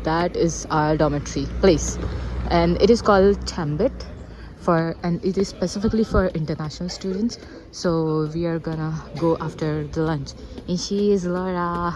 that is our dormitory place, and it is called Chambit and it is specifically for international students. So we are gonna go after the lunch, and she is Laura.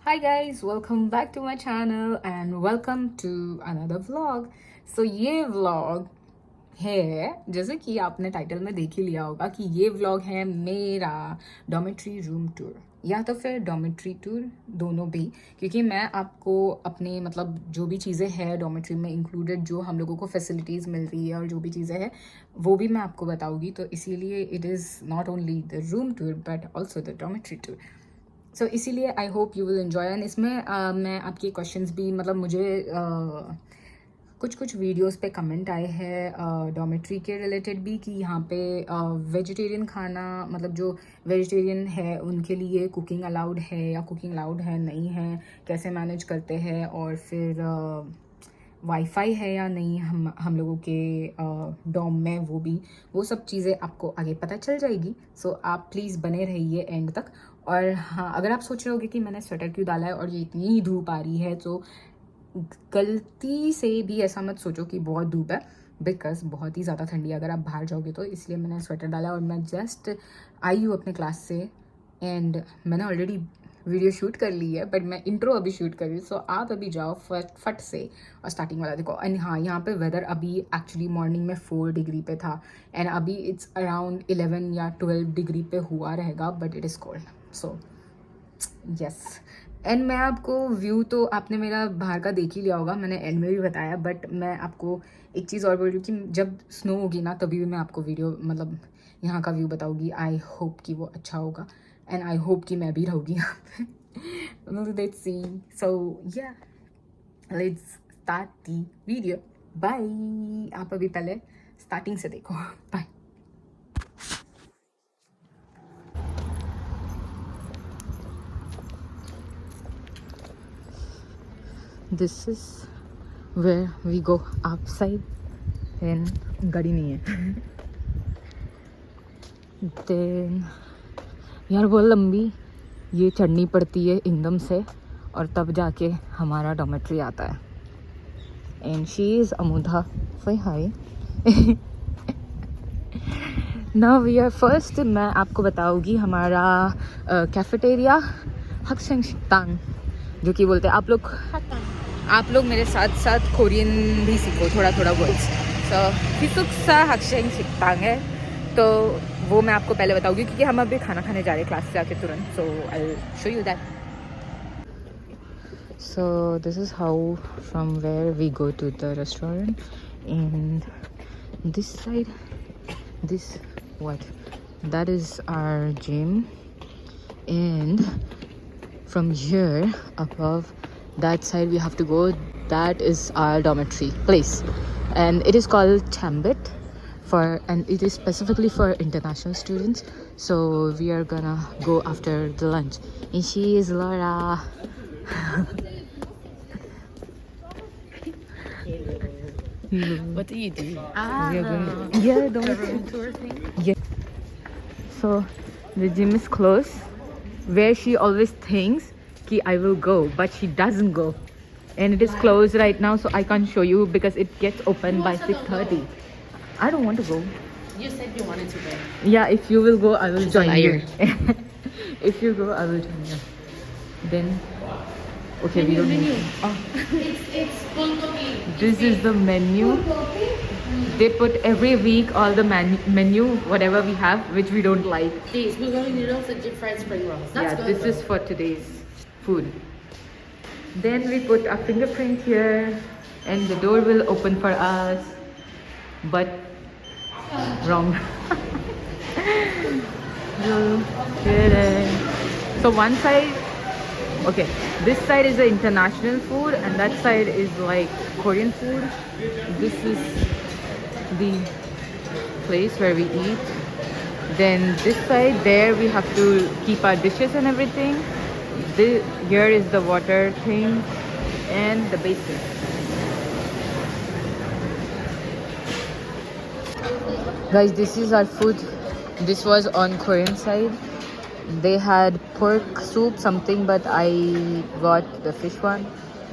Hi guys, welcome back to my channel and welcome to another vlog. So ये vlog है, जैसे कि आपने title में देख ही लिया होगा कि ये व्लॉग है मेरा डॉर्मेट्री रूम टूर या तो फिर डॉर्मेट्री टूर, दोनों भी, क्योंकि मैं आपको अपने मतलब जो भी चीज़ें हैं डॉर्मेट्री में इंक्लूडेड, जो हम लोगों को फैसिलिटीज़ मिल रही है और जो भी चीज़ें हैं वो भी मैं आपको बताऊँगी. तो इसीलिए it is not only the room tour but also the dormitory tour. So इसीलिए I hope you will enjoy. And इसमें मैं आपके क्वेश्चंस भी मतलब मुझे कुछ वीडियोस पे कमेंट आए हैं डॉर्मेट्री के रिलेटेड भी कि यहाँ पे वेजिटेरियन खाना मतलब जो वेजिटेरियन है उनके लिए कुकिंग अलाउड है या कुकिंग अलाउड है नहीं है, कैसे मैनेज करते हैं, और फिर वाईफाई है या नहीं हम लोगों के डॉम में, वो सब चीज़ें आपको आगे पता चल जाएगी. सो आप प्लीज़ बने रहिए एंड तक. और हाँ, अगर आप सोच रहे होगे कि मैंने स्वेटर क्यों डाला है और ये इतनी ही धूप आ रही है, तो गलती से भी ऐसा मत सोचो कि बहुत धूप है, बिकॉज बहुत ही ज़्यादा ठंडी है अगर आप बाहर जाओगे तो. इसलिए मैंने स्वेटर डाला. और मैं जस्ट आई हूँ अपने क्लास से एंड मैंने ऑलरेडी वीडियो शूट कर ली है, बट मैं इंट्रो अभी शूट कर रही हूँ. सो आप अभी जाओ फट से और स्टार्टिंग वाला देखो. एंड हाँ, यहाँ पे वेदर अभी एक्चुअली मॉर्निंग में 4 डिग्री पे था एंड अभी इट्स अराउंड 11 या 12 डिग्री पे हुआ रहेगा, but it is cold. So yes. And मैं आपको व्यू तो आपने मेरा बाहर का देख ही लिया होगा, मैंने एंड में भी बताया, बट मैं आपको एक चीज़ और बोल रही हूँ कि जब स्नो होगी ना तभी भी मैं आपको वीडियो मतलब यहाँ का व्यू बताऊँगी. आई होप कि वो अच्छा होगा एंड आई होप कि मैं भी रहूँगी यहाँ पे. Let's see. So yeah let's start the video. Bye. आप अभी पहले स्टार्टिंग से देखो. Bye. This is where we go outside and गाड़ी नहीं है. Then यार बहुत लंबी ये चढ़नी पड़ती है इंदम से और तब जाके हमारा डॉर्मेट्री आता है. And she is Amudha. say hi. Now we are first. मैं आपको बताऊँगी हमारा कैफेटेरिया हक्सेंग शिकतांग, जो कि बोलते हैं आप लोग मेरे साथ साथ कोरियन भी सीखो थोड़ा वर्ड्स. सो हिसुक्सा हक्सेंग शिकतांग है, तो वो मैं आपको पहले बताऊँगी क्योंकि हम अभी खाना खाने जा रहे हैं क्लास से आके तुरंत. So I will show you that. So this is how from where we go to the restaurant. And this side, this what that is our gym, and from here above that side we have to go. That is our dormitory place, and it is called Chambit and it is specifically for international students. So we are gonna go after the lunch, and she is Laura. What do you do? We are going, yeah, dormitory Tour thing? yeah. So the gym is closed, where she always thinks ki I will go, but she doesn't go, and it is closed right now, so I can't show you because it gets open by 6:30. I don't want to go. You said you wanted to go. Yeah, if you will go, I will She's a join liar. you. If you go, I will join you. Then okay, we don't need to. Oh, It's bulgogi. this is the menu. They put every week all the menu whatever we have which we don't like. These bulgogi noodles and deep fried spring rolls. That's Yeah, good. this is for today's food. Then we put our fingerprint here and the door will open for us, but wrong. So one side Okay, this side is the international food and that side is like Korean food. This is the place where we eat. Then this side, there we have to keep our dishes and everything. Here is the water thing and the basin. Guys, this is our food. This was on Korean side. They had pork soup something, but I got the fish one.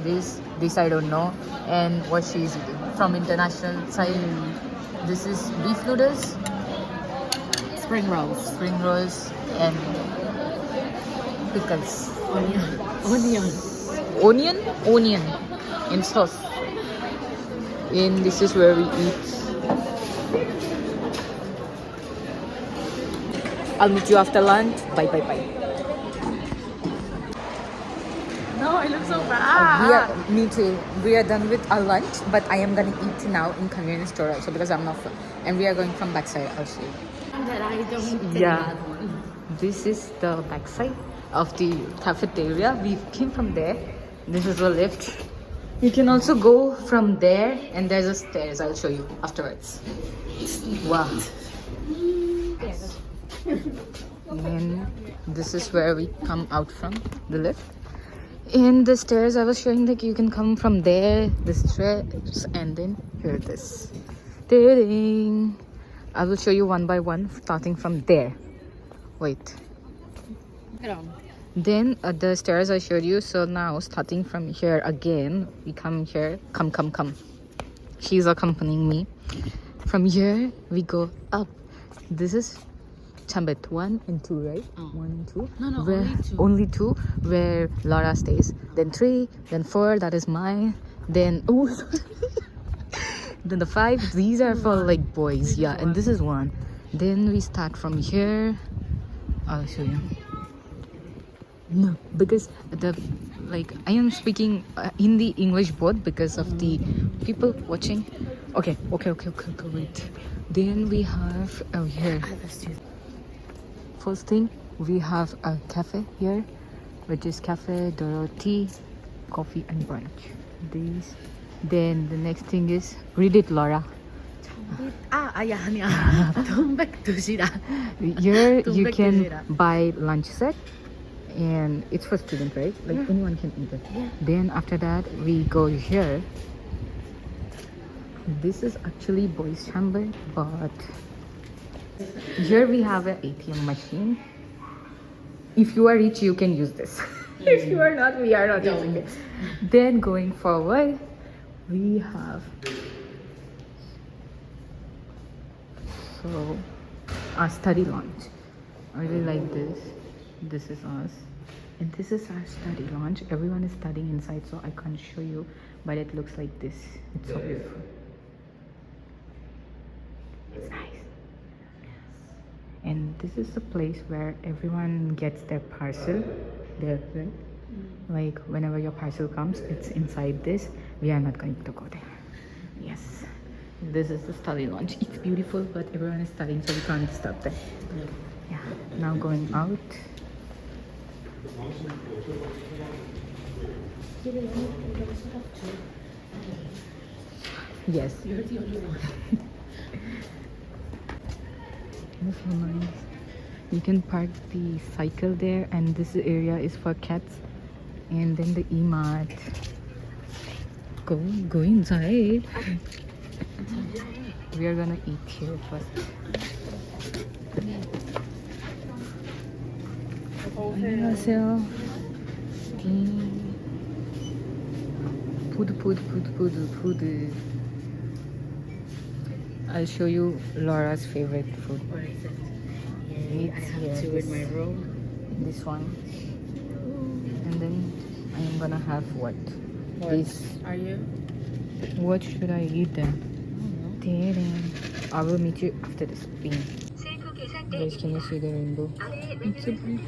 This I don't know. And what she's eating from international side. This is beef noodles, Spring rolls. spring rolls, and pickles. Onion in sauce. And this is where we eat. I'll meet you after lunch. Bye. No, I look so bad. Me too. We are done with our lunch, but I am gonna eat now in convenience store also because I'm not full. And we are going from backside also. That I don't Yeah. that one. This is the backside of the cafeteria. We came from there. This is the lift. You can also go from there, and there's a stairs. I'll show you afterwards. Wow. And this is where we come out from the lift. In the stairs, I was showing that you can come from there, the stairs, and then here it is. Ta-ding. I will show you one by one, starting from there. Wait. Get on. Then the stairs I showed you. So now starting from here again, we come here. Come. She's accompanying me. From here we go up. This is Chambet 1 and 2, right? Oh. 1 and 2. No, where, only 2. Only 2 where Laura stays. Then 3, then 4, that is mine. Then then the 5, these are for like boys. Yeah, and this is 1. Then we start from here. I'll show you. No, because I am speaking Hindi, English both because of the people watching. Okay, wait. Then we have here. First thing, we have a cafe here, which is Cafe Dorothy, coffee and brunch. These. Then the next thing is, read it, Laura. 아니야. 동백 도시락. Here you 동백 can 도시락. buy lunch set, and it's for student, right? Like anyone can eat it. Yeah. Then after that, we go here. This is actually boys' chamber, but here we have an ATM machine. If you are rich, you can use this. If you are not, we are not using it. Then going forward, we have our study lounge. I really like this. This is us, and this is our study lounge. Everyone is studying inside, so I can't show you, but it looks like this. It's so beautiful. It's nice. And this is the place where everyone gets their parcel. Like whenever your parcel comes, it's inside this. We are not going to go there. Yes. This is the study lounge. It's beautiful, but everyone is studying, so we can't stop there. Yeah. Now going out. Yes. You're the only one. That's so nice. You can park the cycle there, and this area is for cats. And then the e-mart. Go inside. We are gonna eat here first. 안녕하세요. Food. I'll show you Laura's favorite food. What is it? It's I have here, 2 in my room. this one. And then I am gonna have what? This. Are you? What should I eat then? I will meet you after the spin. Guys, can you see the rainbow? It's so pretty.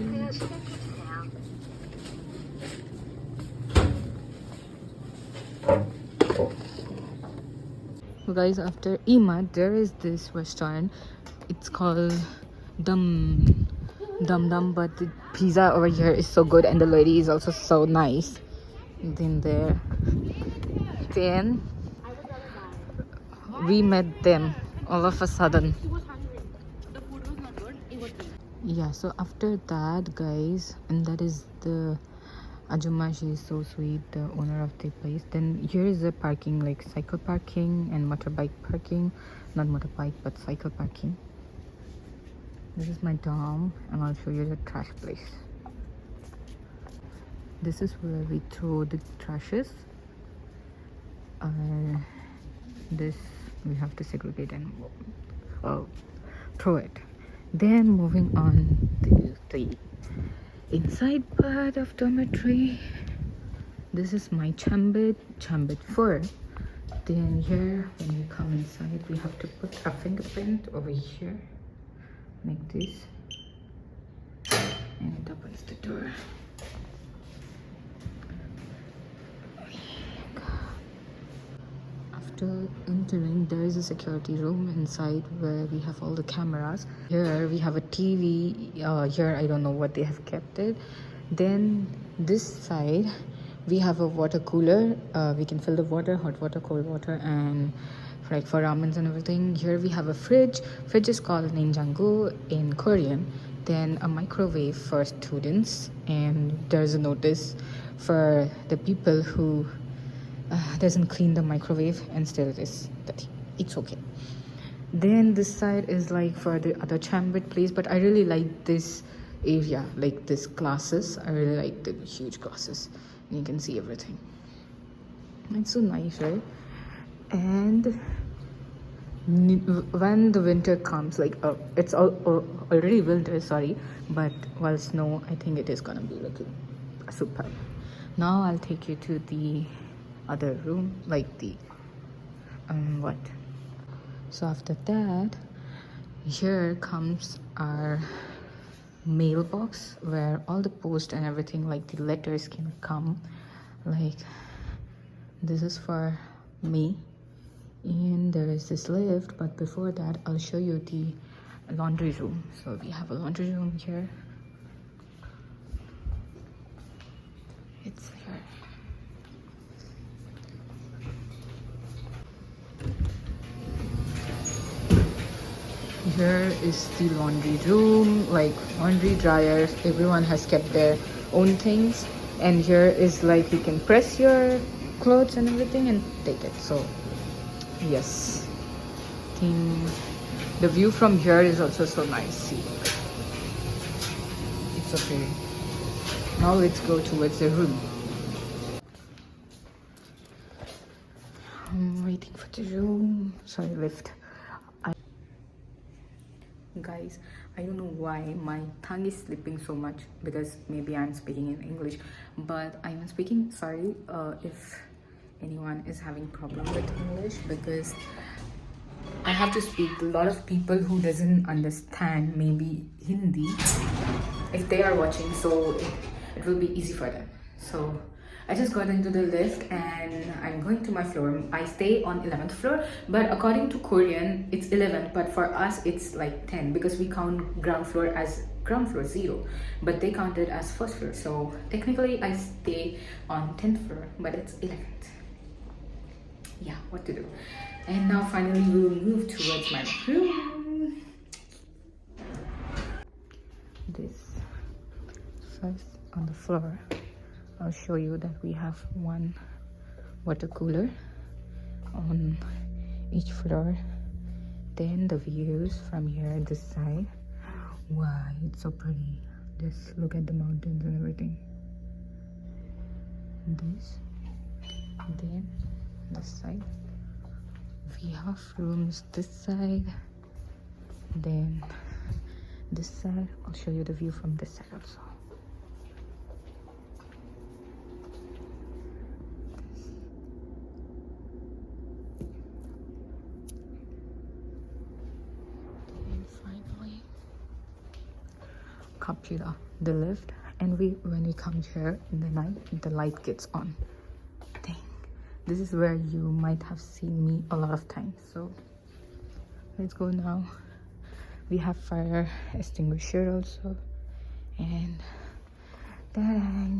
So guys, after Ima, there is this restaurant. It's called Dum Dum dum, but the pizza over here is so good, and the lady is also so nice. Then there, then we met them all of a sudden. Yeah, so after that, guys, and that is the Ajumma. She is so sweet, the owner of the place. Then here is the parking, like cycle parking and motorbike parking. Not motorbike, but cycle parking. This is my dorm, and I'll show you the trash place. This is where we throw the trashes. This we have to segregate and throw it. Then moving on to the inside part of dormitory. This is my chambed 4. Then here, when we come inside, we have to put a fingerprint over here, like this, and it opens the door. After entering, there is a security room inside where we have all the cameras. Here we have a TV. Here I don't know what they have kept it. Then this side we have a water cooler. We can fill the water, hot water, cold water, and like for ramens and everything. Here we have a fridge. Fridge is called Nenjangu in Korean. Then a microwave for students, and there's a notice for the people who doesn't clean the microwave and still it is dirty. It's okay. Then this side is like for the other chambered place, but I really like this area, like this glasses. I really like the huge glasses, and you can see everything. It's so nice, right? And when the winter comes, like it's already winter, sorry, but while snow, I think it is gonna be like super. Now I'll take you to the other room, like the what. So after that, here comes our mailbox where all the post and everything, like the letters, can come. Like this is for me, and there is this lift, but before that I'll show you the laundry room. So we have a laundry room here. It's here. Here is the laundry room, like laundry dryers. Everyone has kept their own things, and here is like you can press your clothes and everything and take it. So yes, the view from here is also so nice. See, it's okay. Now let's go towards the room. I'm waiting for the room. Sorry, lift. Guys, I don't know why my tongue is slipping so much, because maybe I'm speaking in English, but I am speaking, sorry if anyone is having problem with English, because I have to speak a lot of people who doesn't understand maybe Hindi if they are watching, so it will be easy for them. So I just got into the lift and I'm going to my floor. I stay on 11th floor, but according to Korean, it's 11th, but for us, it's like 10 because we count ground floor as ground floor 0, but they count it as first floor. So technically, I stay on 10th floor, but it's 11th. Yeah, what to do? And now finally, we'll move towards my room. This first on the floor. I'll show you that we have one water cooler on each floor. Then the views from here, this side. Wow, it's so pretty. Just look at the mountains and everything. This. Then this side. We have rooms this side. Then this side. I'll show you the view from this side also. Kapila, the lift, and when we come here in the night, the light gets on. Dang, this is where you might have seen me a lot of times. So let's go now. We have fire extinguisher also, and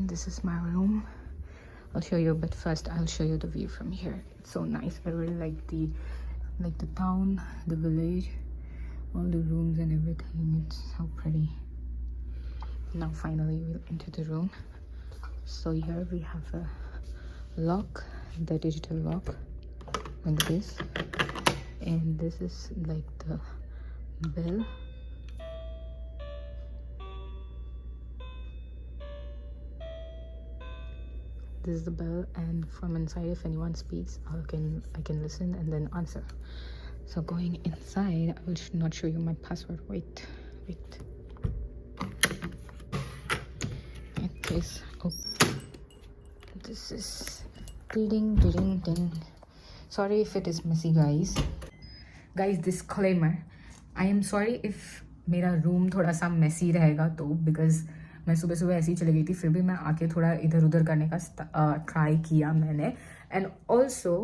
this is my room. I'll show you, but first I'll show you the view from here. It's so nice. I really like the town, the village, all the rooms and everything. It's so pretty. Now finally we'll enter the room. So here we have a lock, the digital lock like this, and this is like the bell. This is the bell, and from inside, if anyone speaks, I can listen and then answer. So going inside, I will not show you my password. Wait. It is open. This is ding. Sorry if it is messy, guys. Disclaimer. I am sorry if मेरा room थोड़ा सा messy रहेगा तो, because मैं सुबह ऐसे ही चली गई थी, फिर भी मैं आके थोड़ा इधर उधर करने का ट्राई किया मैंने. एंड ऑल्सो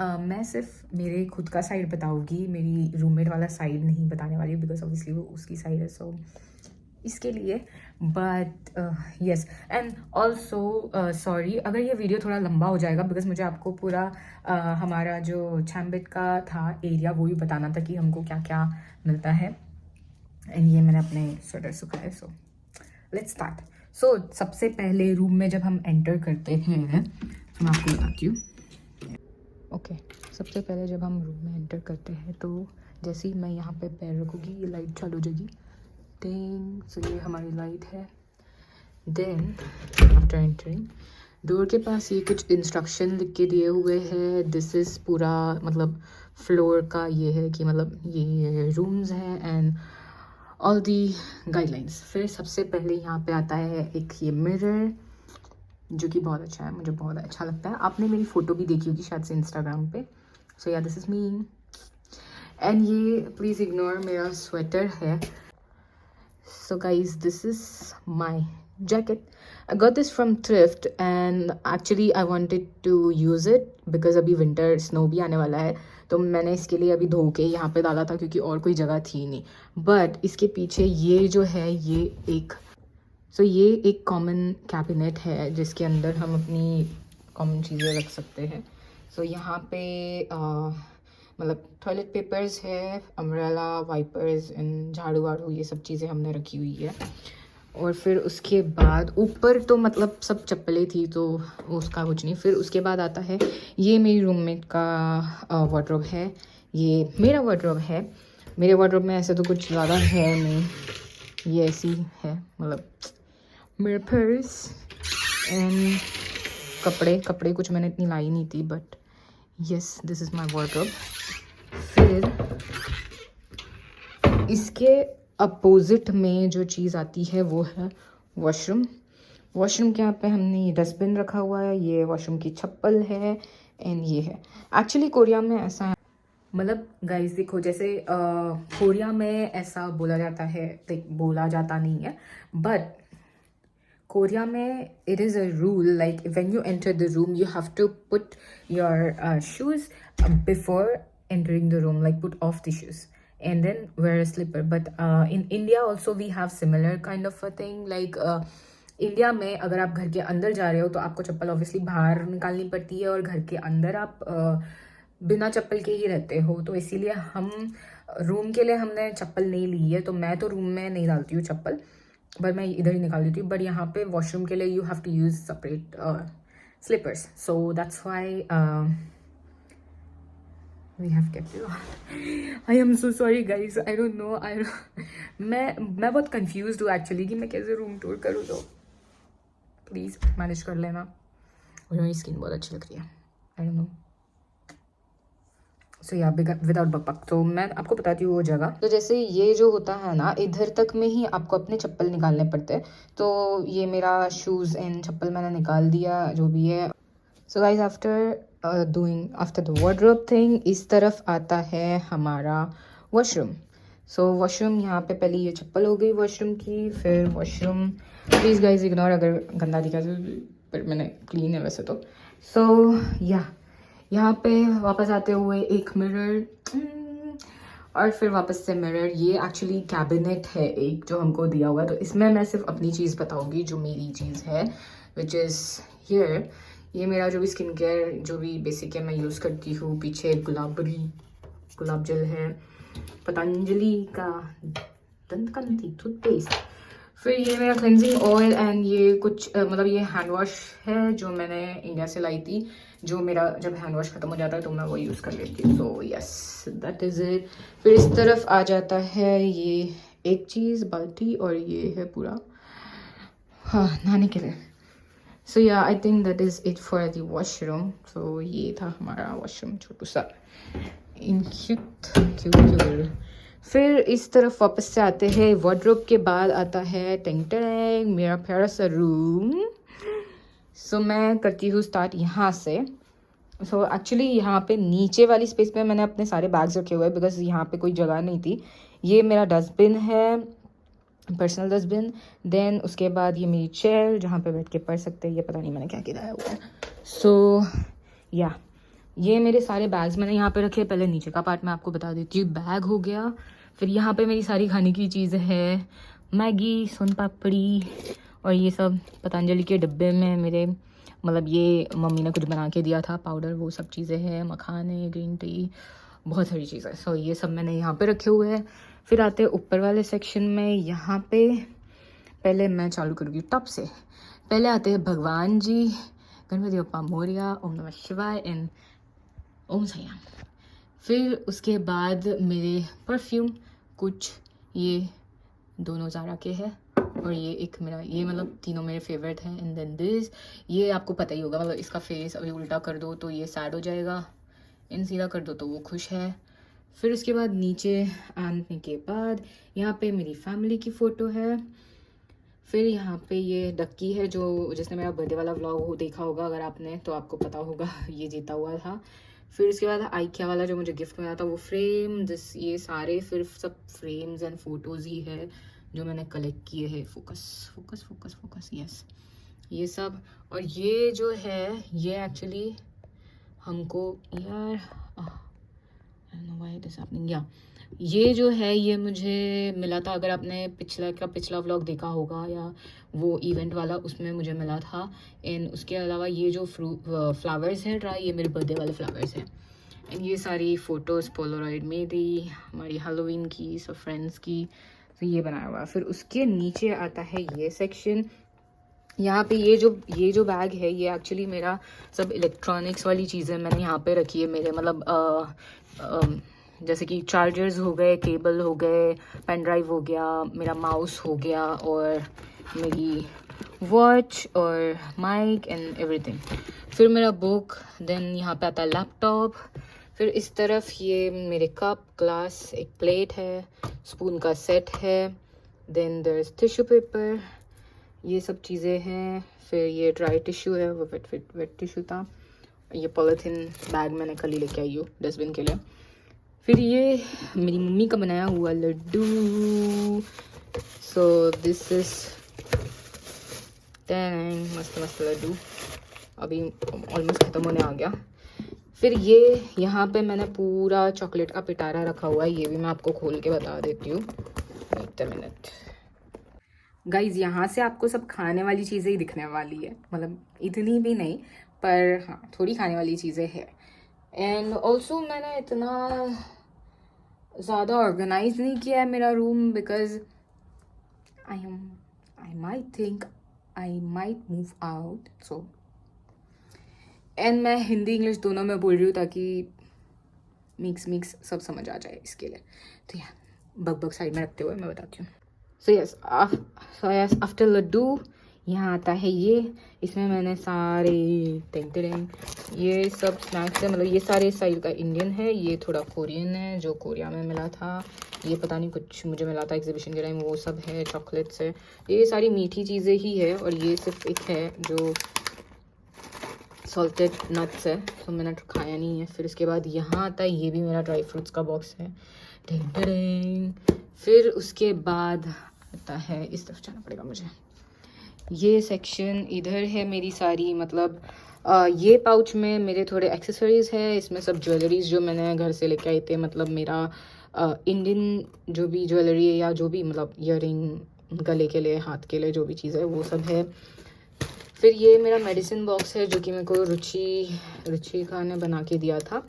मैं सिर्फ मेरे खुद का साइड बताऊँगी, मेरी रूममेट वाला साइड नहीं बताने वाली, बिकॉज ऑब्वियसली वो उसकी साइड है, सो इसके लिए. But yes, and also sorry अगर ये वीडियो थोड़ा लंबा हो जाएगा, बिकॉज मुझे आपको पूरा हमारा जो चैम्बिट का था एरिया वो भी बताना था कि हमको क्या क्या मिलता है. एंड ये मैंने अपने स्वेटर सुखाए. So let's start. सो सबसे पहले रूम में जब हम एंटर करते हैं, तो मैं आपको बताती हूँ. ओके, सबसे पहले जब हम रूम में एंटर करते हैं तो जैसे ही मैं यहाँ पे पैर रखूँगी ये लाइट चालू हो जाएगी. सो ये हमारी लाइट है. देन आफ्टर एंटरिंग, डोर के पास ये कुछ इंस्ट्रक्शन लिख के दिए हुए हैं. दिस इज़ पूरा मतलब फ्लोर का ये है कि मतलब ये रूम्स हैं एंड ऑल दी गाइडलाइंस. फिर सबसे पहले यहाँ पे आता है एक ये मिरर, जो कि बहुत अच्छा है, मुझे बहुत अच्छा लगता है. आपने मेरी फ़ोटो भी देखी होगी शायद से इंस्टाग्राम पे. सो या दिस इज़ मी. एंड ये प्लीज़ इग्नोर मेरा स्वेटर है. So guys, this is my jacket. I got this from thrift and actually I wanted to use it because अभी winter snow भी आने वाला है, तो मैंने इसके लिए अभी धो के यहाँ पे डाला था क्योंकि और कोई जगह थी नहीं. बट इसके पीछे ये जो है ये एक कॉमन कैबिनेट है जिसके अंदर हम अपनी कॉमन चीज़ें रख सकते हैं. सो यहाँ पे मतलब टॉयलेट पेपर्स है, अम्ब्रेला, वाइपर्स एंड झाड़ू वाड़ू, ये सब चीज़ें हमने रखी हुई है. और फिर उसके बाद ऊपर तो मतलब सब चप्पलें थी तो उसका कुछ नहीं. फिर उसके बाद आता है ये मेरी रूममेट का वार्डरोब है. ये मेरा वार्डरोब है. मेरे वार्डरोब में ऐसे तो कुछ ज़्यादा है नहीं, ये ऐसी है मतलब मेरे पर्स एंड कपड़े कुछ मैंने इतनी लाई नहीं थी, but yes this is my wardrobe. फिर इसके अपोजिट में जो चीज़ आती है वो है वॉशरूम. वॉशरूम के यहाँ पे हमने ये डस्टबिन रखा हुआ है, ये वॉशरूम की चप्पल है एंड ये है. एक्चुअली कोरिया में ऐसा है, मतलब गाइस देखो, जैसे कोरिया में ऐसा बोला जाता है, बोला जाता नहीं है, बट कोरिया में it is a rule, like when you enter the room you have to put your shoes before entering the room, like put off the shoes and then wear a slipper. But in India also we have similar kind of a thing, like India में अगर आप घर के अंदर जा रहे हो तो आपको चप्पल ऑब्वियसली बाहर निकालनी पड़ती है, और घर के अंदर आप बिना चप्पल के ही रहते हो. तो इसीलिए हम रूम के लिए हमने चप्पल नहीं ली है, तो मैं तो रूम में नहीं डालती हूँ चप्पल, बट मैं इधर ही निकाल देती हूँ. बट यहाँ पे वॉशरूम के लिए you have to use separate slippers, so that's why we have kept it on. I am so sorry guys, I don't know. मैं बहुत confused हूँ actually कि मैं कैसे रूम टूर करूँ, तो प्लीज़ मैनेज कर लेना. और मेरी स्किन बहुत अच्छी लग रही है, I don't know. सो या विदाउट बकबक, तो मैं आपको बताती हूँ वो जगह. तो जैसे ये जो होता है ना, इधर तक में ही आपको अपने चप्पल निकालने पड़ते हैं. तो ये मेरा शूज़ एंड चप्पल मैंने निकाल दिया जो भी है. So guys after the wardrobe thing, इस तरफ आता है हमारा वॉशरूम. सो वॉशरूम यहाँ पे पहले ये चप्पल हो गई वॉशरूम की. फिर वॉशरूम प्लीज़ गाइज इग्नोर अगर गंदा दिखा, पर मैंने क्लीन है वैसे तो. सो या यहाँ पे वापस आते हुए एक मिरर, और फिर वापस से मिरर, ये एक्चुअली कैबिनेट है एक जो हमको दिया हुआ है, तो इसमें मैं सिर्फ अपनी चीज़ बताऊंगी जो मेरी चीज़ है, विच इज़ हियर। ये मेरा जो भी स्किन केयर जो भी बेसिक है मैं यूज़ करती हूँ। पीछे गुलाब जल है, पतंजलि का दंतकांति टूथपेस्ट। फिर ये मेरा क्लेंजिंग ऑयल एंड ये कुछ मतलब ये हैंड वॉश है जो मैंने इंडिया से लाई थी, जो मेरा जब हैंड वॉश ख़त्म हो जाता है तो मैं वो यूज़ कर लेती हूँ। So yes, that is it. फिर इस तरफ आ जाता है ये एक चीज़ बाल्टी, और ये है पूरा हाँ नहाने के लिए। So yeah I think that is it for the washroom. So ये था हमारा वॉशरूम छोटू सा क्यूट। फिर इस तरफ वापस से आते हैं, वार्डरोब के बाद आता है टेंग टेंग मेरा प्यारा सा रूम। सो मैं करती हूँ स्टार्ट यहाँ से। सो एक्चुअली यहाँ पे नीचे वाली स्पेस पे मैंने अपने सारे बैग्स रखे हुए हैं बिकॉज यहाँ पे कोई जगह नहीं थी। ये मेरा डस्टबिन है, पर्सनल डस्टबिन। देन उसके बाद ये मेरी चेयर जहाँ पे बैठ के पढ़ सकते हैं, ये पता नहीं मैंने क्या गिराया हुआ है। सो या ये मेरे सारे बैग्स मैंने यहाँ पे रखे। पहले नीचे का पार्ट मैं आपको बता देती हूँ, बैग हो गया। फिर यहाँ पे मेरी सारी खाने की चीज़ें है, मैगी, सोन पापड़ी, और ये सब पतंजलि के डब्बे में मेरे मतलब ये मम्मी ने कुछ बना के दिया था पाउडर, वो सब चीज़ें हैं, मखाने, ग्रीन टी, बहुत सारी चीज़ें। सो ये सब मैंने यहाँ पे रखे हुए हैं। फिर आते हैं ऊपर वाले सेक्शन में। यहाँ पे पहले मैं चालू करूँगी टॉप से। पहले आते हैं भगवान जी, गणपति बप्पा मोरया, ओम नमः शिवाय एंड ओम साईराम। फिर उसके बाद मेरे परफ्यूम, कुछ ये दोनों ज़ारा के हैं और ये एक मेरा, ये मतलब तीनों मेरे फेवरेट हैं। एंड देन दिस, ये आपको पता ही होगा, मतलब इसका फेस अभी उल्टा कर दो तो ये सैड हो जाएगा, इन सीधा कर दो तो वो खुश है। फिर उसके बाद नीचे आने के बाद यहाँ पे मेरी फैमिली की फ़ोटो है। फिर यहाँ पे ये डक्की है जो जिसने मेरा बर्थडे वाला व्लॉग देखा होगा अगर आपने, तो आपको पता होगा ये जीता हुआ था। फिर उसके बाद आइकिया वाला जो मुझे गिफ्ट मिला था वो फ्रेम, ये सारे फिर सब फ्रेम्स एंड फोटोज़ ही है जो मैंने कलेक्ट किए हैं। फोकस यस, ये सब। और ये जो है ये एक्चुअली हमको यार या ये जो है ये मुझे मिला था, अगर आपने पिछला व्लॉग देखा होगा या वो इवेंट वाला, उसमें मुझे मिला था। एंड उसके अलावा ये जो फ्लावर्स हैं ड्राई, ये मेरे बर्थडे वाले फ्लावर्स हैं। एंड ये सारी फ़ोटोज़ पोलराइड मेरी, हमारी हेलोवीन की, सब फ्रेंड्स की, तो ये बनाया हुआ। फिर उसके नीचे आता है ये सेक्शन। यहाँ पे ये जो बैग है ये एक्चुअली मेरा सब इलेक्ट्रॉनिक्स वाली चीज़ें मैंने यहाँ पे रखी है। मेरे मतलब जैसे कि चार्जर्स हो गए, केबल हो गए, पेन ड्राइव हो गया, मेरा माउस हो गया, और मेरी वॉच और माइक एंड एवरीथिंग। फिर मेरा बुक, देन यहाँ पे आता है लैपटॉप। फिर इस तरफ ये मेरे कप, ग्लास, एक प्लेट है, स्पून का सेट है, then there is tissue paper, ये सब चीज़ें हैं। फिर ये ड्राई टिश्यू है, वो वेट टिश्यू था। ये पॉलीथीन बैग मैंने कल ही लेके आई हूँ डस्टबिन के लिए। फिर ये मेरी मम्मी का बनाया हुआ लड्डू। सो दिस इज मस्त लड्डू, अभी ऑलमोस्ट ख़त्म होने आ गया। फिर ये यहाँ पे मैंने पूरा चॉकलेट का पिटारा रखा हुआ है, ये भी मैं आपको खोल के बता देती हूँ, एक मिनट। गाइज यहाँ से आपको सब खाने वाली चीज़ें ही दिखने वाली है, मतलब इतनी भी नहीं पर हाँ थोड़ी खाने वाली चीज़ें हैं। एंड ऑल्सो मैंने इतना ज़्यादा ऑर्गेनाइज नहीं किया है मेरा room because I might move out. So and मैं हिंदी इंग्लिश दोनों में बोल रही हूँ ताकि मिक्स सब समझ आ जाए, इसके लिए। तो यार बग साइड में रखते हुए मैं बताती हूँ। सो यस आफ्टर लड्डू यहाँ आता है ये, इसमें मैंने सारे ये सब स्नैक्स है, मतलब ये सारे साइड का इंडियन है, ये थोड़ा कोरियन है जो कोरिया में मिला था, ये पता नहीं कुछ मुझे मिला था एग्जीबिशन के टाइम, वो सब है, चॉकलेट्स है, ये सारी मीठी चीज़ें ही है। और ये सिर्फ एक है जो सॉल्टेड नट्स है, तो मैंने खाया नहीं है। फिर उसके बाद यहाँ आता है, ये भी मेरा ड्राई फ्रूट्स का बॉक्स है। फिर उसके बाद आता है, इस तरफ जाना पड़ेगा मुझे, ये सेक्शन इधर है मेरी सारी, मतलब ये पाउच में मेरे थोड़े एक्सेसरीज़ है, इसमें सब ज्वेलरीज जो मैंने घर से लेके आई थे, मतलब मेरा इंडियन जो भी ज्वेलरी है या जो भी मतलब ईयरिंग गले के लिए हाथ के लिए जो भी चीज़ है वो सब है। फिर ये मेरा मेडिसिन बॉक्स है जो कि मेरे को रुचिका ने बना के दिया था,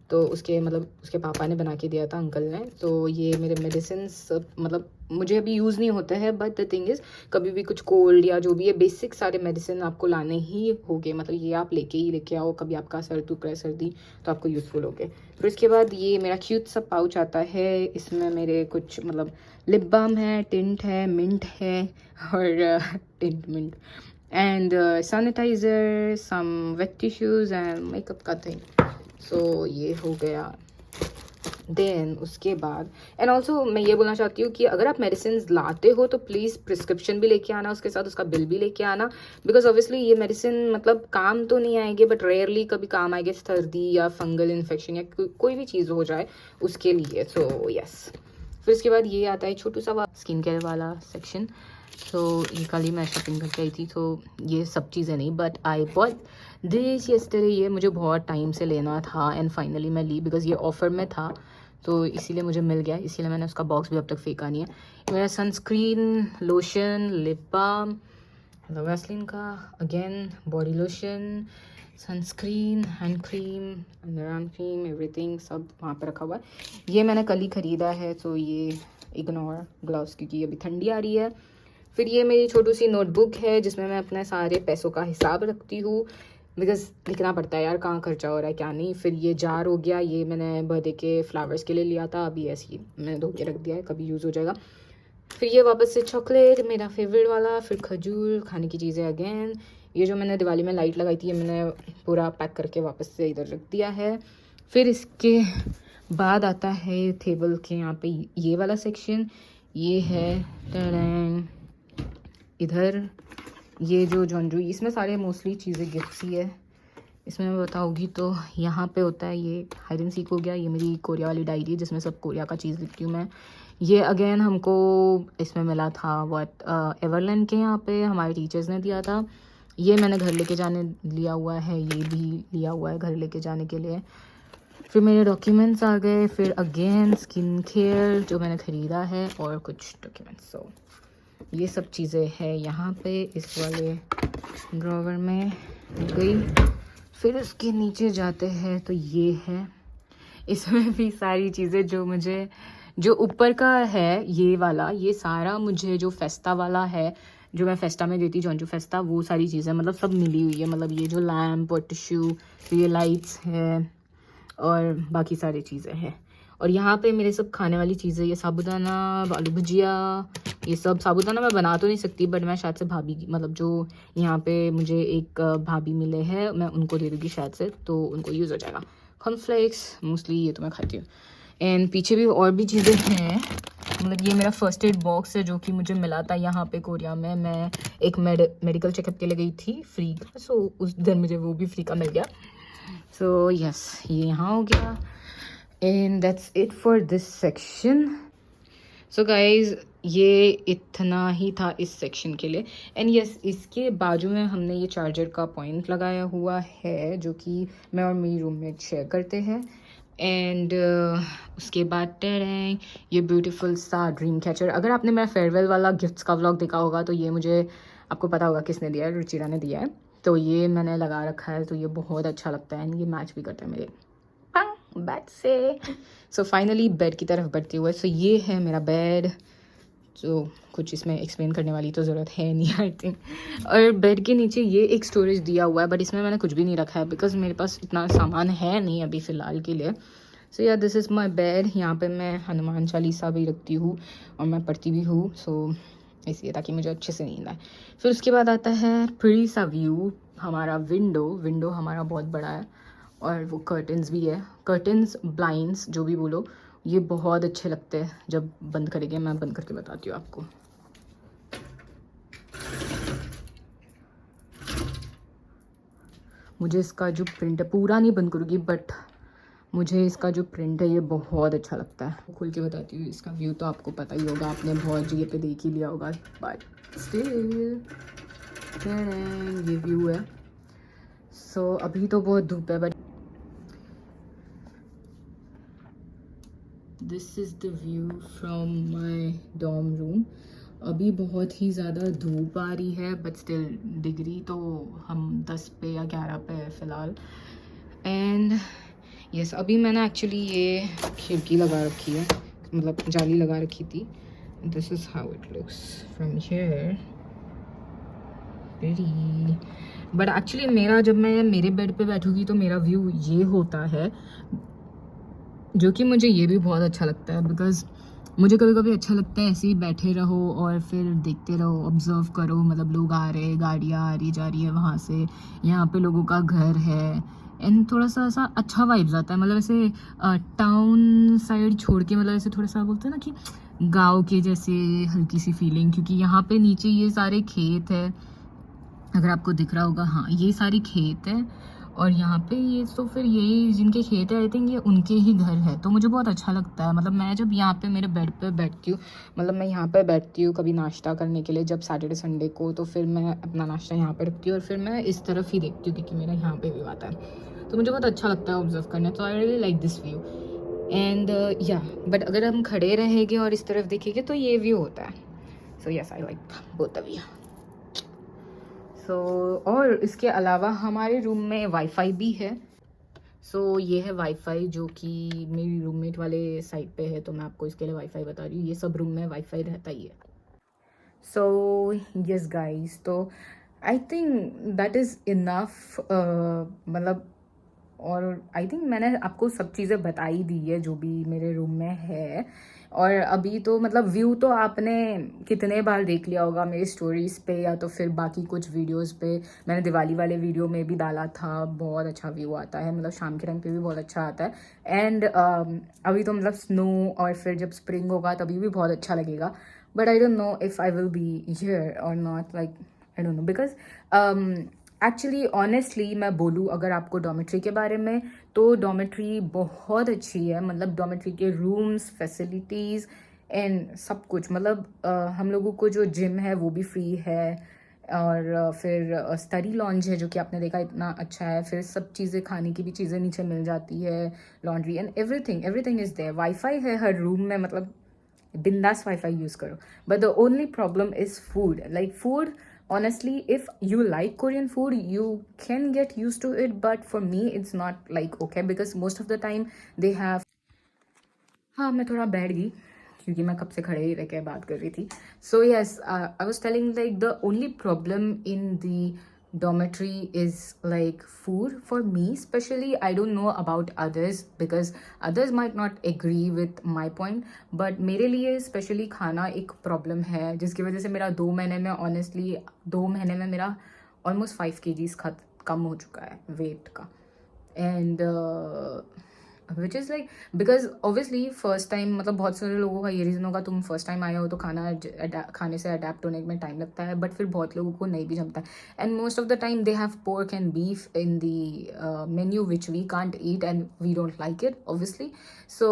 तो उसके मतलब उसके पापा ने बना के दिया था, अंकल ने। तो ये मेरे मेडिसिन सब मतलब मुझे अभी यूज़ नहीं होते हैं, बट द थिंग इज़ कभी भी कुछ कोल्ड या जो भी है बेसिक सारे मेडिसिन आपको लाने ही होंगे, मतलब ये आप लेके आओ, कभी आपका सर दुख रहा है सर्दी तो आपको यूज़फुल होगे। फिर उसके बाद ये मेरा क्यूट सा पाउच आता है, इसमें मेरे कुछ मतलब लिप बाम है, टिंट है, मिंट है और tint mint and sanitiser, some wet tissues and makeup का थिंग। सो ये हो गया। देन उसके बाद एंड ऑल्सो मैं ये बोलना चाहती हूँ कि अगर आप मेडिसिन लाते हो तो प्लीज़ प्रिस्क्रिप्शन भी लेके आना, उसके साथ उसका बिल भी लेके आना, बिकॉज ऑब्वियसली ये मेडिसिन मतलब काम तो नहीं आएंगे बट रेयरली कभी काम आएंगे, सर्दी या फंगल इन्फेक्शन या कोई भी चीज़ हो जाए उसके लिए। So yes. फिर उसके बाद ये आता है छोटू सा स्किन केयर वाला सेक्शन। सो ये कल ही मैं शॉपिंग करके आई थी, तो ये सब चीज़ें नहीं but I bought this yesterday. ये मुझे बहुत टाइम से लेना था एंड फाइनली मैं ली बिकॉज ये ऑफ़र में था, तो इसीलिए मुझे मिल गया, इसीलिए मैंने उसका बॉक्स भी अब तक फेंका नहीं है। मेरा sunscreen, lotion, lip balm, Vaseline का, again body lotion, sunscreen, hand cream, underarm cream, everything सब वहाँ पर रखा हुआ है। ये मैंने कल ही ख़रीदा है, तो ये इग्नोर ग्लव्स क्योंकि अभी ठंडी आ रही है। फिर ये मेरी छोटी सी नोटबुक है जिसमें मैं अपने सारे पैसों का हिसाब रखती हूँ, बिकॉज लिखना पड़ता है यार कहाँ खर्चा हो रहा है क्या नहीं। फिर ये जार हो गया, ये मैंने बर्थडे के फ्लावर्स के लिए लिया था, अभी ऐसे ही मैंने धो के रख दिया है, कभी यूज़ हो जाएगा। फिर ये वापस से चॉकलेट मेरा फेवरेट वाला, फिर खजूर, खाने की चीज़ें अगेन। ये जो मैंने दिवाली में लाइट लगाई थी ये मैंने पूरा पैक करके वापस से इधर रख दिया है। फिर इसके बाद आता है टेबल के यहाँ पे ये वाला सेक्शन, ये है टडैं, इधर ये जो जॉन्ड्री, इसमें सारे मोस्टली चीज़ें गिफ्ट्स ही है। इसमें मैं बताऊँगी तो यहाँ पे होता है ये हाइड एंड सीक हो गया, ये मेरी कोरिया वाली डायरी है जिसमें सब कोरिया का चीज़ लिखती हूँ मैं। ये अगेन हमको इसमें मिला था व्हाट एवरलैंड के यहाँ पे हमारे टीचर्स ने दिया था। ये मैंने घर लेके जाने लिया हुआ है, ये भी लिया हुआ है घर लेके जाने के लिए। फिर मेरे डॉक्यूमेंट्स आ गए, फिर अगेन स्किन केयर जो मैंने ख़रीदा है और कुछ डॉक्यूमेंट्स। सो ये सब चीज़ें हैं यहाँ पे इस वाले ड्रॉवर में गई। फिर उसके नीचे जाते हैं तो ये है, इसमें भी सारी चीज़ें जो मुझे, जो ऊपर का है ये वाला, ये सारा मुझे जो फेस्टा वाला है जो मैं फेस्टा में देती जॉन्जू फेस्टा, वो सारी चीज़ें मतलब सब मिली हुई है। मतलब ये जो लैम्प और टिश्यू, तो ये लाइट्स है और बाकी सारी चीज़ें हैं। और यहाँ पे मेरे सब खाने वाली चीज़ें, ये साबूदाना, आलू भुजिया, ये सब। साबूदाना मैं बना तो नहीं सकती बट मैं शायद से भाभी मतलब जो यहाँ पे मुझे एक भाभी मिले हैं मैं उनको दे दूँगी शायद से, तो उनको यूज़ हो जाएगा। कॉर्नफ्लेक्स मोस्टली ये तो मैं खाती हूँ। एंड पीछे भी और भी चीज़ें हैं, मतलब ये मेरा फर्स्ट एड बॉक्स है जो कि मुझे मिला था यहाँ पे कोरिया में। मैं एक मेडिकल चेकअप के लिए गई थी फ्री का, सो उस दिन मुझे वो भी फ्री का मिल गया। सो यस, ये यहाँ हो गया and that's it for this section. So guys ये इतना ही था इस सेक्शन के लिए। एंड यस, इसके बाजू में हमने ये चार्जर का पॉइंट लगाया हुआ है जो कि मैं और मेरी रूममेट शेयर करते हैं। एंड उसके बाद टेरें, ये ब्यूटीफुल सा ड्रीम कैचर। अगर आपने मेरा फेयरवेल वाला गिफ्ट्स का व्लॉग देखा होगा तो ये मुझे आपको पता होगा किसने दिया है, रुचिरा ने दिया है। तो ये मैंने लगा रखा है, तो ये बहुत अच्छा लगता है एंड ये मैच भी करता है मेरे बेड से। सो फाइनली बेड की तरफ बढ़ते हुए, सो ये है मेरा बेड। तो कुछ इसमें एक्सप्लेन करने वाली तो ज़रूरत है नहीं आई थिंक। और बेड के नीचे ये एक स्टोरेज दिया हुआ है बट इसमें मैंने कुछ भी नहीं रखा है बिकॉज मेरे पास इतना सामान है नहीं अभी फ़िलहाल के लिए। सो या दिस इज़ माई बेड। यहाँ पे मैं हनुमान चालीसा भी रखती हूँ और मैं पढ़ती भी हूँ, सो इसलिए ताकि मुझे अच्छे से नींद आए। फिर उसके बाद आता है प्रीटी सा व्यू, हमारा विंडो हमारा बहुत बड़ा है और वो कर्टन्स भी है, कर्टन्स ब्लाइंड्स जो भी बोलो, ये बहुत अच्छे लगते हैं जब बंद करेंगे। मैं बंद करके बताती हूँ आपको। मुझे इसका जो प्रिंट है, पूरा नहीं बंद करूँगी बट मुझे इसका जो प्रिंट है ये बहुत अच्छा लगता है। खोल के बताती हूँ। इसका व्यू तो आपको पता ही होगा, आपने बहुत जगह पे देख ही लिया होगा बट स्टिल ये व्यू है। सो अभी तो बहुत धूप है but this is the view from my dorm room. अभी बहुत ही ज़्यादा धूप आ रही है बट स्टिल डिग्री तो हम 10 पे या 11 पे है फ़िलहाल. एंड यस, अभी मैंने एक्चुअली ये खिड़की लगा रखी है, मतलब जाली लगा रखी थी. This is how it looks from here. Very but actually मेरा, जब मैं मेरे बेड पे बैठूंगी तो मेरा व्यू ये होता है, जो कि मुझे ये भी बहुत अच्छा लगता है. बिकॉज मुझे कभी कभी अच्छा लगता है ऐसे ही बैठे रहो और फिर देखते रहो, ऑब्जर्व करो. मतलब लोग आ रहे हैं, गाड़ियाँ आ रही जा रही है वहाँ से, यहाँ पे लोगों का घर है. एंड थोड़ा सा ऐसा अच्छा वाइब्स आता है. मतलब ऐसे टाउन साइड छोड़ के, मतलब ऐसे थोड़ा सा बोलते हैं ना कि गाँव के जैसे हल्की सी फीलिंग. क्योंकि यहाँ पे नीचे ये सारे खेत है, अगर आपको दिख रहा होगा. हाँ, ये सारी खेत है और यहाँ पे ये तो फिर यही जिनके खेत है आई थिंक ये उनके ही घर है. तो मुझे बहुत अच्छा लगता है. मतलब मैं जब यहाँ पे मेरे बेड पे बैठती हूँ, मतलब मैं यहाँ पे बैठती हूँ कभी नाश्ता करने के लिए जब सैटरडे संडे को, तो फिर मैं अपना नाश्ता यहाँ पे रखती हूँ और फिर मैं इस तरफ ही देखती हूँ क्योंकि मेरा यहाँ पे व्यू आता है. तो मुझे बहुत अच्छा लगता है ऑब्जर्व करना. तो I really like this view. And या बट अगर हम खड़े रहेंगे और इस तरफ देखेंगे तो ये व्यू होता है. So yes, I like both of you. और इसके अलावा हमारे रूम में वाईफाई भी है. ये है वाईफाई जो कि मेरी रूममेट वाले साइड पे है, तो मैं आपको इसके लिए वाईफाई बता रही हूँ. ये सब रूम में वाईफाई रहता ही है. यस गाइस, तो आई थिंक दैट इज़ इनफ. मतलब और आई थिंक मैंने आपको सब चीज़ें बता ही दी है जो भी मेरे रूम में है. और अभी तो मतलब व्यू तो आपने कितने बार देख लिया होगा मेरी स्टोरीज पे या तो फिर बाकी कुछ वीडियोस पे. मैंने दिवाली वाले वीडियो में भी डाला था. बहुत अच्छा व्यू आता है, मतलब शाम के टाइम पे भी बहुत अच्छा आता है. एंड अभी तो मतलब स्नो और फिर जब स्प्रिंग होगा तभी भी बहुत अच्छा लगेगा. But I don't know if I will be here और not. Like I don't know because actually honestly मैं बोलूँ अगर आपको डॉमेट्री के बारे में, तो डॉमेट्री बहुत अच्छी है. मतलब डॉमेट्री के रूम्स, फैसिलिटीज़ एंड सब कुछ. मतलब हम लोगों को जो जिम है वो भी फ्री है. और फिर स्टडी लॉन्ज है जो कि आपने देखा इतना अच्छा है. फिर सब चीज़ें, खाने की भी चीज़ें नीचे मिल जाती है. Laundry and everything is there. Wifi है हर रूम में, मतलब बिंदास वाईफाई यूज़ करो. But the only problem is food. Like food, honestly, if you like Korean food you can get used to it, but for me it's not like okay because most of the time they have. हाँ, मैं थोड़ा बैठ गई क्योंकि मैं कब से खड़े ही रह के बात कर रही थी. So yes, I was telling like the only problem in the dormitory is like food for me especially. I don't know about others because others might not agree with my point, but मेरे लिए specially खाना एक problem है जिसकी वजह से मेरा 2 महीने में, ऑनेस्टली 2 महीने में मेरा ऑलमोस्ट 5 kgs कम हो चुका है वेट का. And which is like because obviously first time, मतलब बहुत सारे लोगों का ये रीज़न होगा तुम फर्स्ट टाइम आए हो तो खाने से अडेप्ट होने में टाइम लगता है. बट फिर बहुत लोगों को नहीं भी जमता है. And most of the time they have pork and beef in the menu which we can't eat and we don't like it obviously. So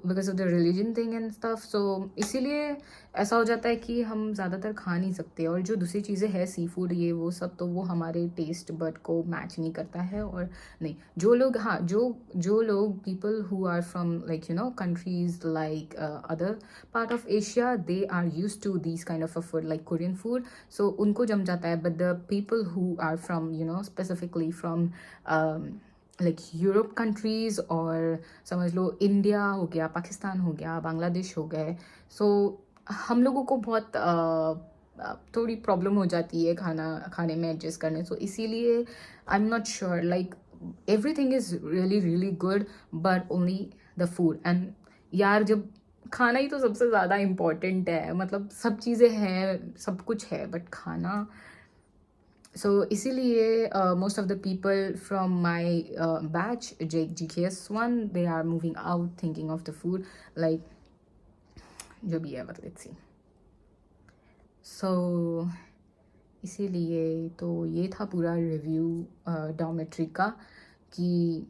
because of the religion thing and stuff. So इसीलिए ऐसा हो जाता है कि हम ज़्यादातर खा नहीं सकते. और जो दूसरी चीज़ें हैं सी फूड ये वो सब, तो वो हमारे टेस्ट बड को मैच नहीं करता है. और नहीं, जो लोग, हाँ, जो लोग people who are from like you know countries like other part of Asia, they are used to these kind of a food like Korean food, so उनको जम जाता है. But the people who are from you know specifically from like Europe countries और समझ लो India हो गया, पाकिस्तान हो गया, बांग्लादेश हो गए, so हम लोगों को बहुत थोड़ी प्रॉब्लम हो जाती है खाने में एडजस्ट करने. सो इसीलिए I am not sure. Like everything is really good but only the food. and यार जब खाना ही तो सबसे ज़्यादा इम्पोर्टेंट है, मतलब सब चीज़ें हैं, सब कुछ है बट खाना. सो इसीलिए most of the people from my batch GKS1 they are moving out thinking of the food. Like जो भी है, बट लेट्स सी. सो इसीलिए तो ये था पूरा रिव्यू डॉमेट्री का कि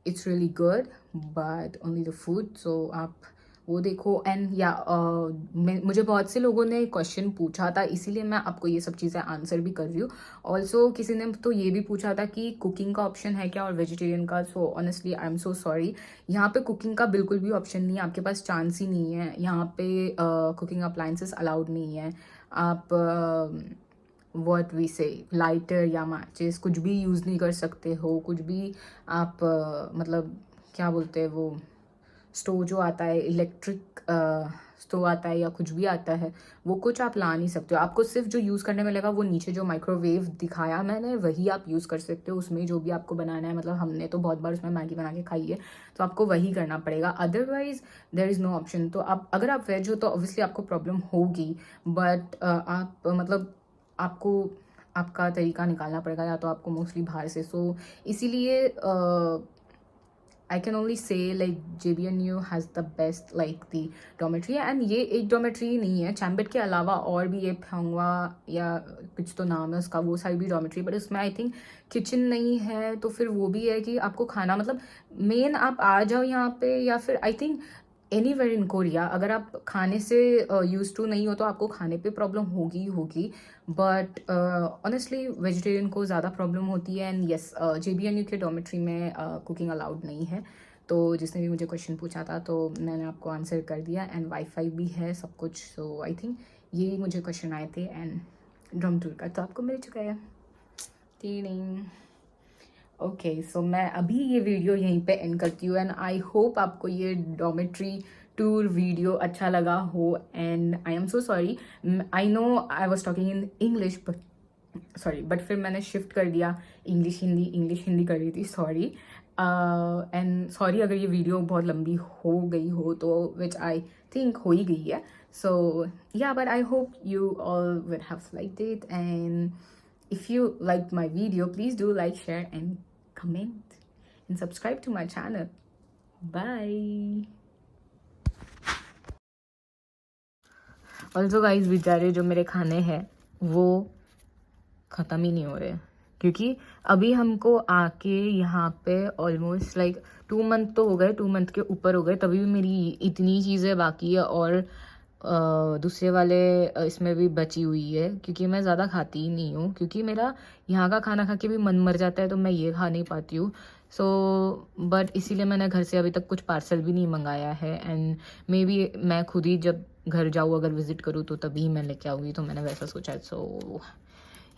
it's really good but only the food. So आप वो देखो। एंड या मुझे बहुत से लोगों ने क्वेश्चन पूछा था, इसीलिए मैं आपको ये सब चीज़ें आंसर भी कर रही हूँ। ऑल्सो किसी ने तो ये भी पूछा था कि कुकिंग का ऑप्शन है क्या और वेजिटेरियन का। So honestly I am so sorry, यहाँ पे कुकिंग का बिल्कुल भी ऑप्शन नहीं है, आपके पास चांस ही नहीं है। यहाँ पे कुकिंग अप्लाइंसेस अलाउड नहीं है। आप व्हाट वी से लाइटर या मैचेस कुछ भी यूज़ नहीं कर सकते हो, कुछ भी आप मतलब क्या बोलते हैं वो स्टोव जो आता है, इलेक्ट्रिक स्टोव आता है या कुछ भी आता है, वो कुछ आप ला नहीं सकते हो। आपको सिर्फ जो यूज़ करने में लगा वो नीचे जो माइक्रोवेव दिखाया मैंने वही आप यूज़ कर सकते हो। उसमें जो भी आपको बनाना है, मतलब हमने तो बहुत बार उसमें मैगी बना के खाई है, तो आपको वही करना पड़ेगा। Otherwise there is no option. तो आप अगर आप वेज हो तो ऑब्वियसली आपको प्रॉब्लम होगी, बट आप मतलब आपको आपका तरीका निकालना पड़ेगा, या तो आपको मोस्टली बाहर से। सो इसीलिए I can only say like JBNU has the best like the dormitory, and ये एक डॉमेट्री नहीं है, चैम्बेट के अलावा और भी ये फंगवा या कुछ तो नाम है उसका, वो साइड भी डॉमेट्री, बट उसमें आई थिंक किचन नहीं है। तो फिर वो भी है कि आपको खाना मतलब मेन आप आ जाओ यहाँ पे, या फिर I think anywhere in Korea अगर आप खाने से यूज टू नहीं हो तो आपको खाने पे प्रॉब्लम होगी ही होगी। बट ऑनेस्टली वेजिटेरियन को ज़्यादा प्रॉब्लम होती है। एंड येस, JBNU के डॉमेट्री में कुकिंग अलाउड नहीं है। तो जिसने भी मुझे क्वेश्चन पूछा था तो मैंने आपको आंसर कर दिया। एंड वाईफाई भी है सब कुछ। सो आई थिंक यही मुझे क्वेश्चन आए थे। एंड ड्रम टूर का तो आपको मिल चुका है। तीन ओके, सो मैं अभी ये वीडियो यहीं पे एंड करती हूँ। एंड आई होप आपको ये डॉमेट्री टूर वीडियो अच्छा लगा हो। And I am so sorry, I know I was talking in English but sorry, but फिर मैंने शिफ्ट कर दिया इंग्लिश हिंदी कर रही थी, सॉरी। एंड सॉरी अगर ये वीडियो बहुत लंबी हो गई हो, तो विच आई थिंक हो ही गई है। सो या, but I hope you all would have liked it. And if you liked my video, please do like, share and comment and subscribe to my channel. Bye. Also guys, बेचारे जो मेरे खाने हैं वो ख़त्म ही नहीं हो रहे, क्योंकि अभी हमको आके यहाँ पे ऑलमोस्ट लाइक 2 मंथ तो हो गए, 2 मंथ के ऊपर हो गए, तभी भी मेरी इतनी चीज़ें बाकी है। और दूसरे वाले इसमें भी बची हुई है, क्योंकि मैं ज़्यादा खाती ही नहीं हूँ, क्योंकि मेरा यहाँ का खाना खा के भी मन मर जाता है, तो मैं ये खा नहीं पाती हूँ। सो बट इसीलिए मैंने घर से अभी तक कुछ पार्सल भी नहीं मंगाया है। एंड मे बी मैं खुद ही जब घर जाऊँ अगर विज़िट करूँ तो तभी मैं लेके आऊँगी, तो मैंने वैसा सोचा। सो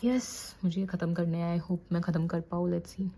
यस, मुझे ख़त्म करने आए, होप मैं ख़त्म कर पाऊँ, लेट्स सी।